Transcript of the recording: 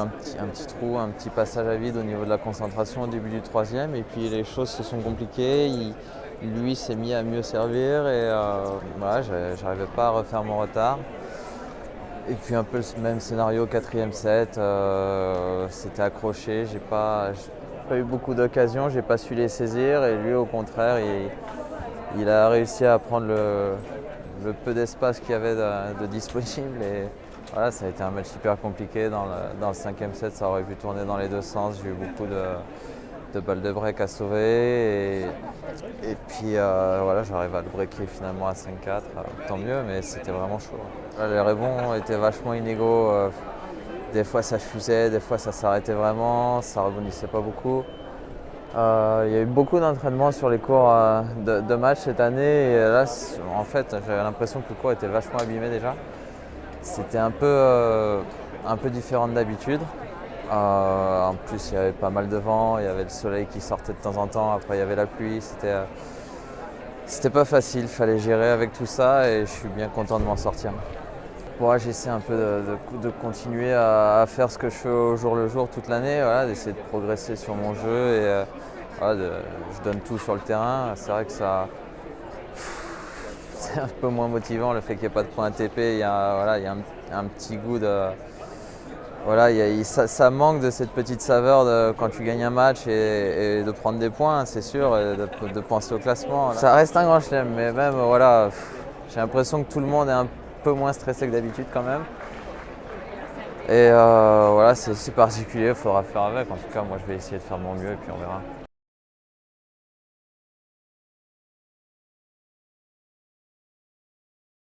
un petit trou, un petit passage à vide au niveau de la concentration au début du troisième. Et puis les choses se sont compliquées. Lui s'est mis à mieux servir et voilà, j'arrivais pas à refaire mon retard. Et puis un peu le même scénario, quatrième set, c'était accroché, j'ai pas eu beaucoup d'occasions, j'ai pas su les saisir et lui au contraire il a réussi à prendre le peu d'espace qu'il y avait de disponible et voilà, ça a été un match hyper compliqué. Dans le cinquième set, ça aurait pu tourner dans les deux sens, j'ai eu beaucoup de balles de break à sauver et puis voilà, j'arrive à le breaker finalement à 5-4, tant mieux, mais c'était vraiment chaud. Les rebonds étaient vachement inégaux, des fois ça fusait, des fois ça s'arrêtait vraiment, ça rebondissait pas beaucoup. Il y a eu beaucoup d'entraînement sur les cours de match cette année et là en fait j'avais l'impression que le cours était vachement abîmé déjà. C'était un peu différent d'habitude. En plus il y avait pas mal de vent, il y avait le soleil qui sortait de temps en temps, après il y avait la pluie, c'était pas facile, il fallait gérer avec tout ça et je suis bien content de m'en sortir. Moi, j'essaie un peu de continuer à faire ce que je fais au jour le jour toute l'année, voilà, d'essayer de progresser sur mon jeu et voilà, je donne tout sur le terrain. C'est vrai que c'est un peu moins motivant le fait qu'il n'y ait pas de points ATP. Il y a, voilà, il y a un petit goût de. Voilà, ça manque de cette petite saveur quand tu gagnes un match et de prendre des points, c'est sûr, et de penser au classement. Voilà. Ça reste un grand chelem, mais même voilà, j'ai l'impression que tout le monde est un peu moins stressé que d'habitude quand même. Et voilà, c'est particulier, il faudra faire avec. En tout cas, moi je vais essayer de faire de mon mieux et puis on verra.